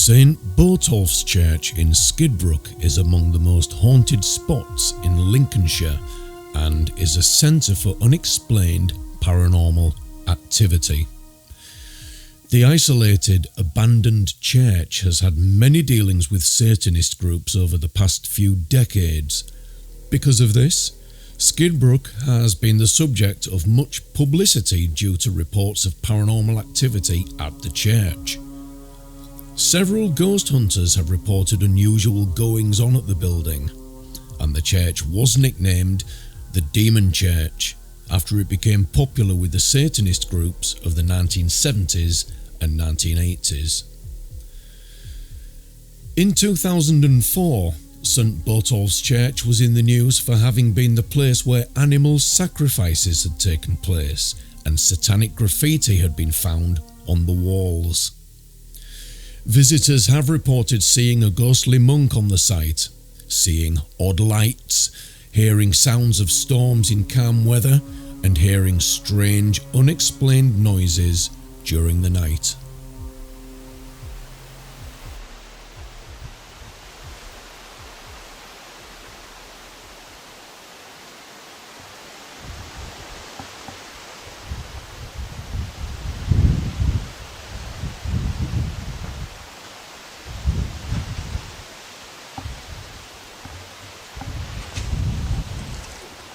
St. Botolph's Church in Skidbrooke is among the most haunted spots in Lincolnshire and is a centre for unexplained paranormal activity. The isolated, abandoned church has had many dealings with Satanist groups over the past few decades. Because of this, Skidbrooke has been the subject of much publicity due to reports of paranormal activity at the church. Several ghost hunters have reported unusual goings-on at the building, and the church was nicknamed the Demon Church after it became popular with the Satanist groups of the 1970s and 1980s. In 2004, St. Botolph's Church was in the news for having been the place where animal sacrifices had taken place and satanic graffiti had been found on the walls. Visitors have reported seeing a ghostly monk on the site, seeing odd lights, hearing sounds of storms in calm weather, and hearing strange, unexplained noises during the night.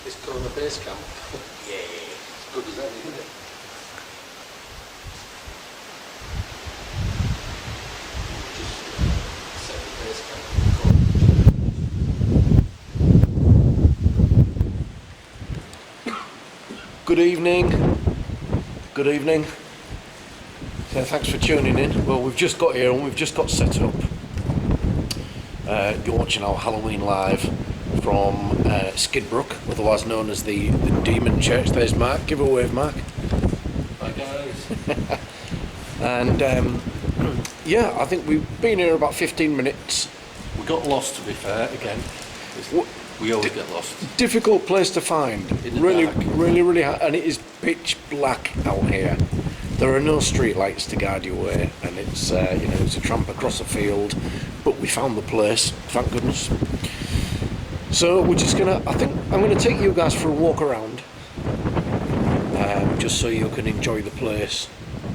It's called the base camp. Yeah, it's good as any, isn't it? Just set the base camp. Good evening. Good evening. So thanks for tuning in. Well, we've just got here and we've just got set up. You're watching our Halloween live from Skidbrooke, otherwise known as the Demon Church. There's Mark. Give a wave, Mark. Hi guys. And yeah, I think we've been here about 15 minutes. We got lost, to be fair, again. We always get lost. Difficult place to find. In the Really, dark. really hard. And it is pitch black out here. There are no street lights to guide you away, and it's it's a tramp across a field. But we found the place, thank goodness. So we're just gonna. I think I'm gonna take you guys for a walk around, just so you can enjoy the place.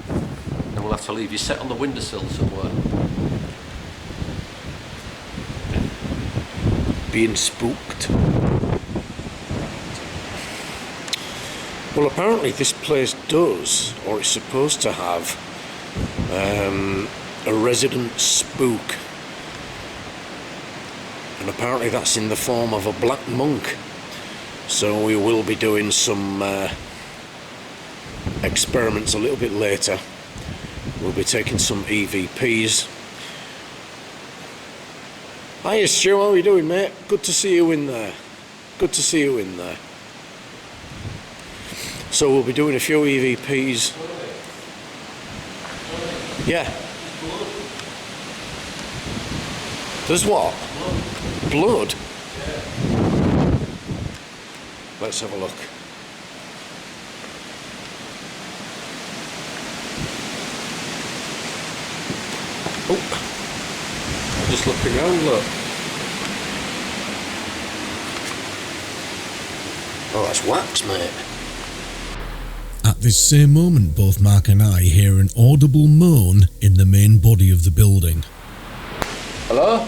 And we'll have to leave you set on the windowsill somewhere. Being spooked. Well, apparently this place does, or is supposed to have, a resident spook. And apparently that's in the form of a black monk. So we will be doing some experiments a little bit later. We'll be taking some EVPs. Hiya Stu, how are you doing, mate? Good to see you in there. Good to see you in there. So we'll be doing a few EVPs. Yeah. There's what? Blood? Let's have a look. Oh, Just looking around, look. oh, that's wax, mate. At this same moment, both Mark and I hear an audible moan in the main body of the building. Hello?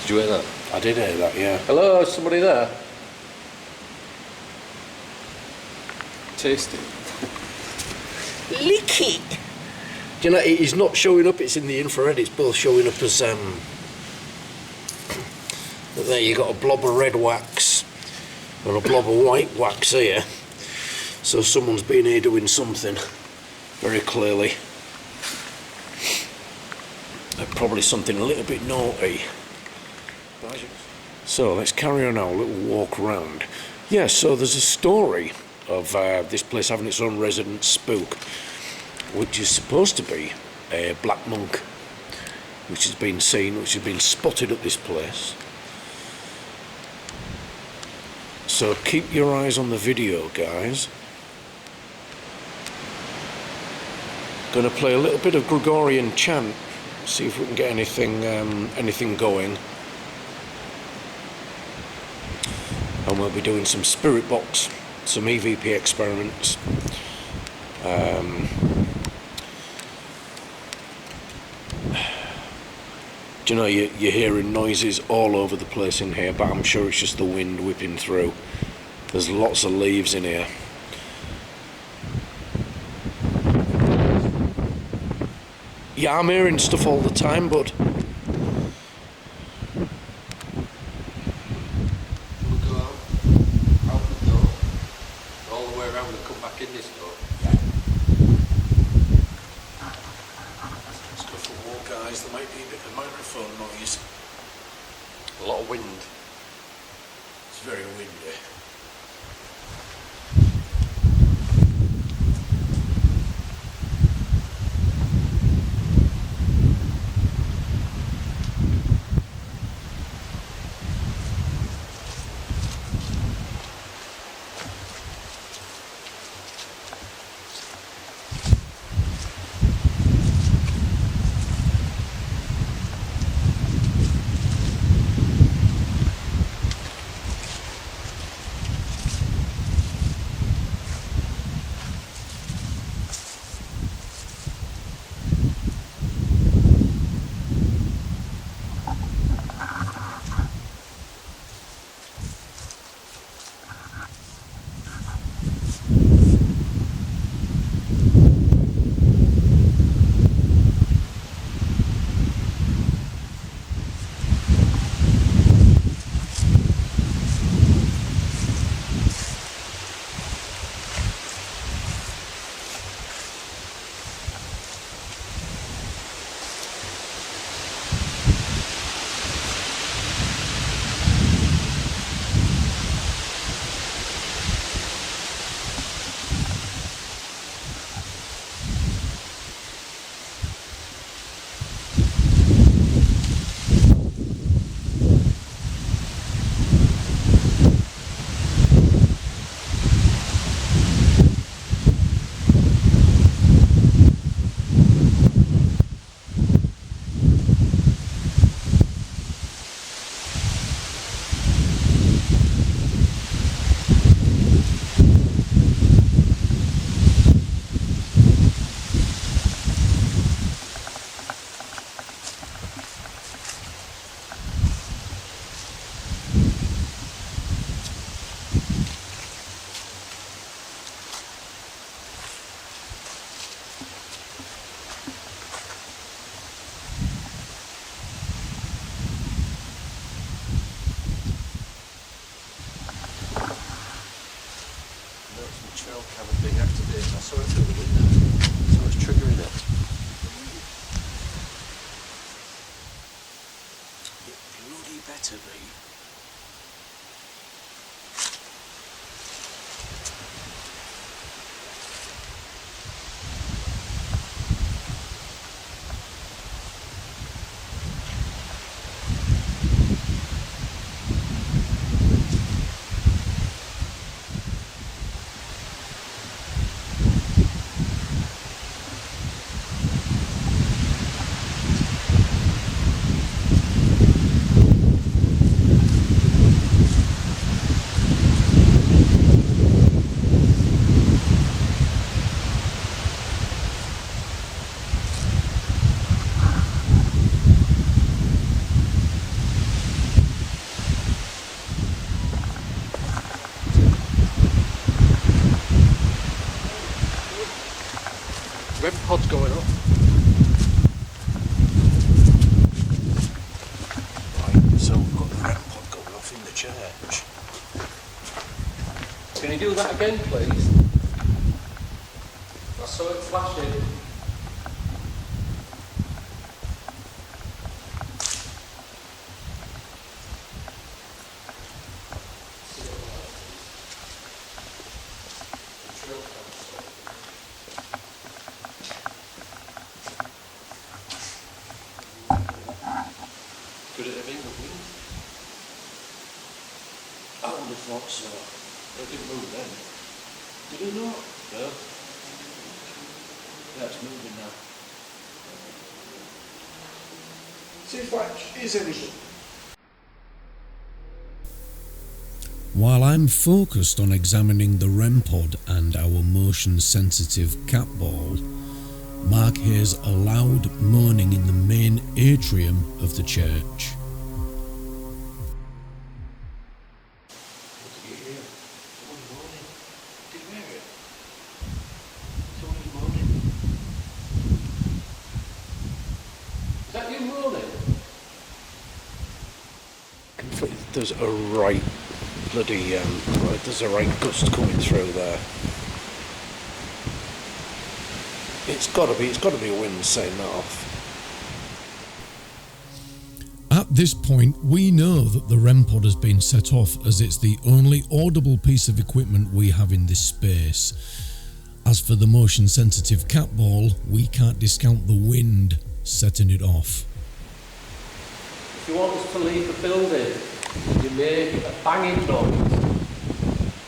Did you hear that? I did hear that, yeah. Hello, is somebody there? Tasty. Licky. Do you know, it is not showing up, it's in the infrared, it's both showing up as, there you got a blob of red wax and a blob of white wax here. So someone's been here doing something, very clearly. Probably something a little bit naughty. So let's carry on our little walk round. Yeah, so there's a story of this place having its own resident spook, which is supposed to be a black monk, which has been seen, which has been spotted at this place. So keep your eyes on the video, guys. Going to play a little bit of Gregorian chant, see if we can get anything going. And we'll be doing some spirit box, some EVP experiments. Do you know, you're hearing noises all over the place in here, but I'm sure it's just the wind whipping through. There's lots of leaves in here. Yeah, I'm hearing stuff all the time, bud. We'll go out the door, all the way around and come back in this door. Let's go for a walk, guys. There might be a bit of microphone noise. A lot of wind. It's very windy. Trail camera being activated. I saw it through the window. So it's triggering it. It bloody better be. REM pod's going up. Right, so we've got the REM pod going off in the church. Can you do that again, please? I saw it flashing. Could it have been the wind? I would have thought so. It didn't move then. Did it not? No. Yeah, it's moving now. See if that is anything. While I'm focused on examining the REM pod and our motion-sensitive cat ball, Mark hears a loud moaning in the main atrium of the church. What did you hear? Someone moaning. Did you hear it? Someone was moaning. Is that you moaning? There's a right bloody there's a right gust coming through there. It's got to be a wind setting that off. At this point, we know that the REM pod has been set off, as it's the only audible piece of equipment we have in this space. As for the motion-sensitive cat ball, we can't discount the wind setting it off. If you want us to leave the building, you make a banging noise,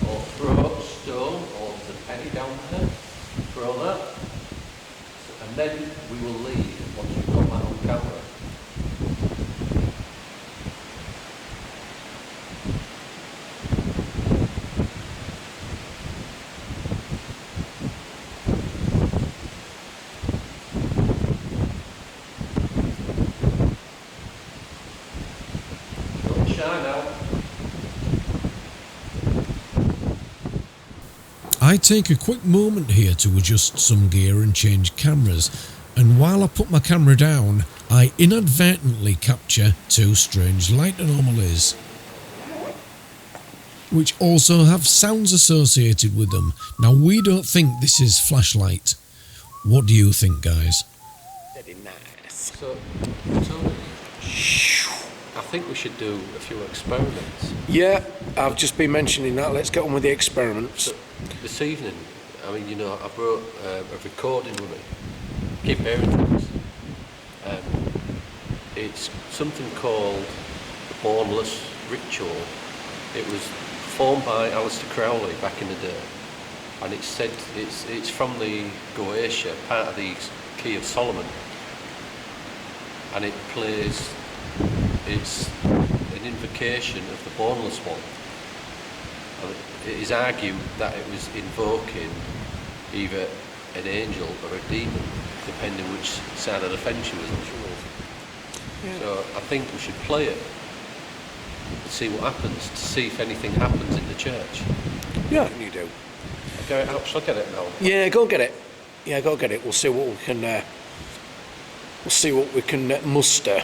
or throw a stone, or there's a penny down there, throw that, and then we will leave once we've got that on camera. Don't shine out. I take a quick moment here to adjust some gear and change cameras, and while I put my camera down, I inadvertently capture two strange light anomalies, which also have sounds associated with them. Now, we don't think this is flashlight. What do you think, guys? Very nice. So, Tony, I think we should do a few experiments. Yeah, I've just been mentioning that. Let's get on with the experiments. So, this evening, I mean, you know, I brought a recording with me. Keep hearing things. It's something called the Bourneless Ritual. It was formed by Aleister Crowley back in the day, and it's said it's from the Goetia, part of the Key of Solomon, and it plays. It's an invocation of the Bourneless One. And it is argued that it was invoking either an angel or a demon, depending which side of the fence you was on. Yeah. So I think we should play it and see what happens, to see if anything happens in the church. Yeah, you do. Okay, shall I get it now? Yeah, go get it. Yeah, go get it. We'll see what we can. We'll see what we can muster.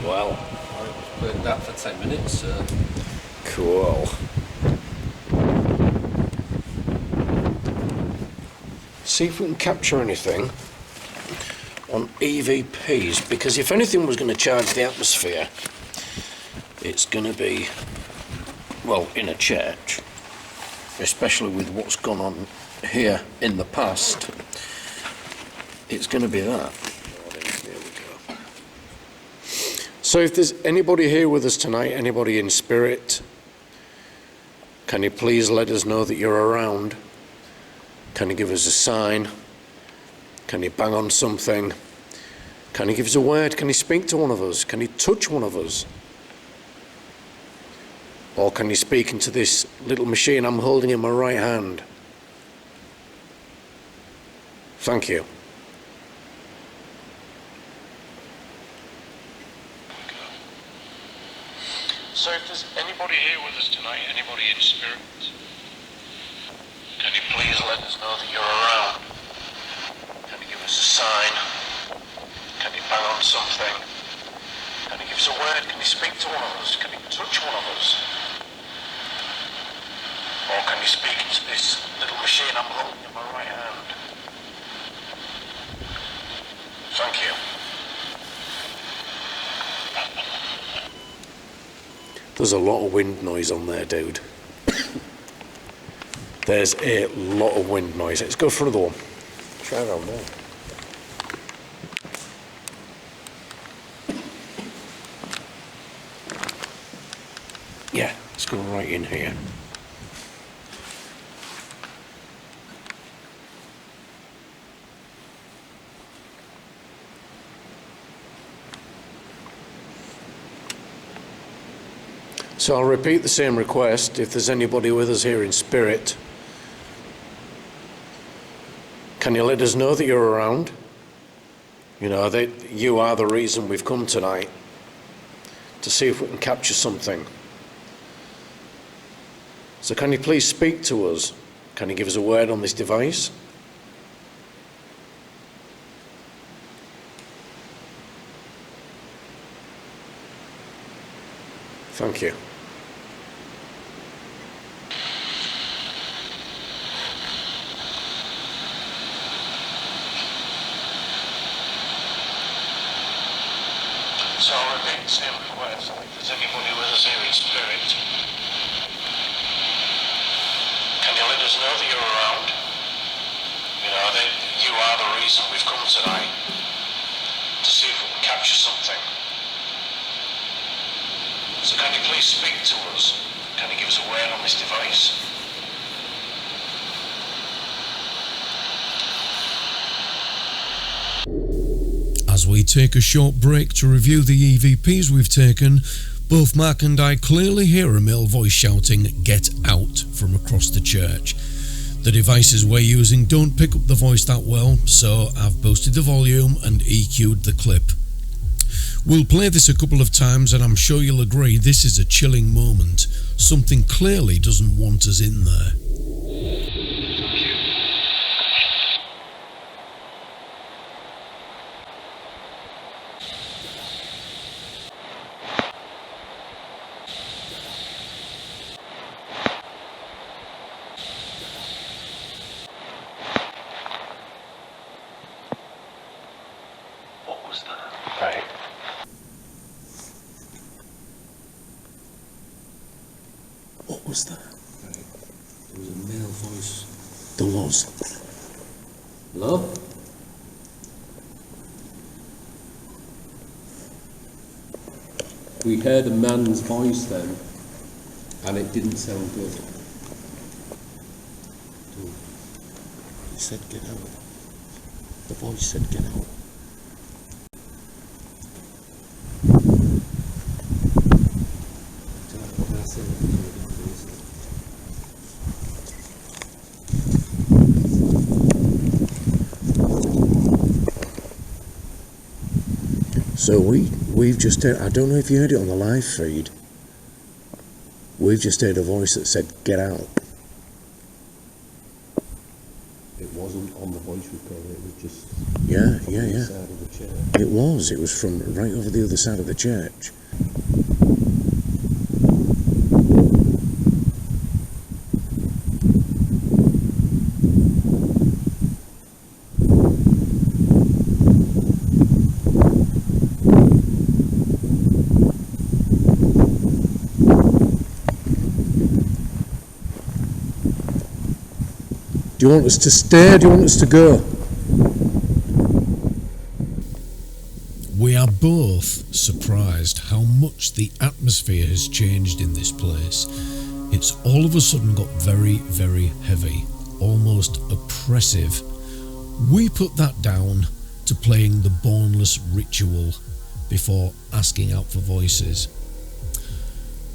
Well, I played that for 10 minutes. cool. See if we can capture anything on EVPs, because if anything was going to charge the atmosphere, it's going to be, well, in a church, especially with what's gone on here in the past. It's going to be that. There we go. So if there's anybody here with us tonight, anybody in spirit, can you please let us know that you're around? Can you give us a sign? Can you bang on something? Can you give us a word? Can you speak to one of us? Can you touch one of us? Or can you speak into this little machine I'm holding in my right hand? Thank you. So if there's anybody here with us tonight, anybody in spirit, can you please let us know that you're around? Can you give us a sign? Can you bang on something? Can you give us a word? Can you speak to one of us? Can you touch one of us? Or can you speak into this little machine I'm holding in my right hand? Thank you. There's a lot of wind noise on there, dude. There's a lot of wind noise. Let's go for another one. Try around there. Yeah, let's go right in here. So I'll repeat the same request. If there's anybody with us here in spirit, can you let us know that you're around? You know, that you are the reason we've come tonight, to see if we can capture something. So can you please speak to us? Can you give us a word on this device? Thank you. So I'll repeat the same request. If there's anybody with us here in spirit, can you let us know that you're around? You know, that you are the reason we've come tonight, to see if we can capture something. So can you please speak to us? Can you give us a word on this device? As we take a short break to review the EVPs we've taken, both Mark and I clearly hear a male voice shouting, "Get out," from across the church. The devices we're using don't pick up the voice that well, so I've boosted the volume and EQ'd the clip. We'll play this a couple of times and I'm sure you'll agree this is a chilling moment. Something clearly doesn't want us in there. What was that? Right. What was that? There was a male voice. There was. Hello? We heard a man's voice then, and it didn't sound good. He said, "Get out." The voice said, "Get out." So we've just heard, I don't know if you heard it on the live feed, we've just heard a voice that said, "Get out." It wasn't on the voice recorder, it was just Yeah, from yeah, the yeah. side of the chair. It was from right over the other side of the church. Do you want us to stay? Do you want us to go? We are both surprised how much the atmosphere has changed in this place. It's all of a sudden got very, very heavy, almost oppressive. We put that down to playing the boneless ritual before asking out for voices.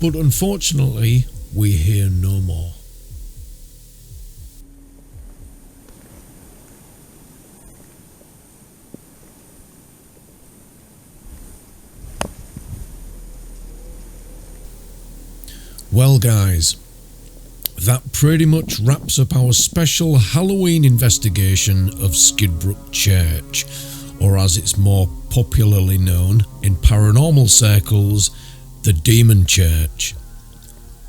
But unfortunately, we hear no more. Well guys, that pretty much wraps up our special Halloween investigation of Skidbrooke Church, or as it's more popularly known in paranormal circles, the Demon Church.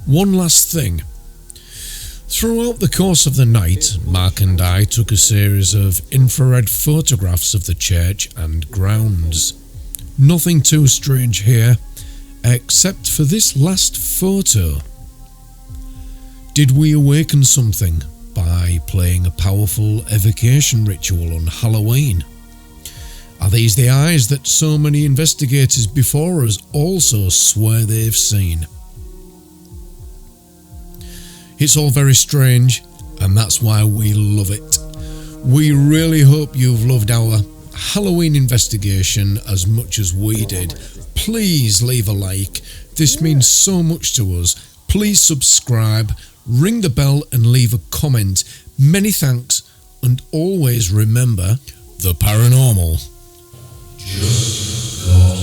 One last thing. Throughout the course of the night, Mark and I took a series of infrared photographs of the church and grounds. Nothing too strange here, except for this last photo. Did we awaken something by playing a powerful evocation ritual on Halloween? Are these the eyes that so many investigators before us also swear they've seen? It's all very strange, and that's why we love it. We really hope you've loved our Halloween investigation as much as we did. Please leave a like, this means so much to us. Please subscribe, ring the bell and leave a comment. Many thanks, and always remember, the paranormal just got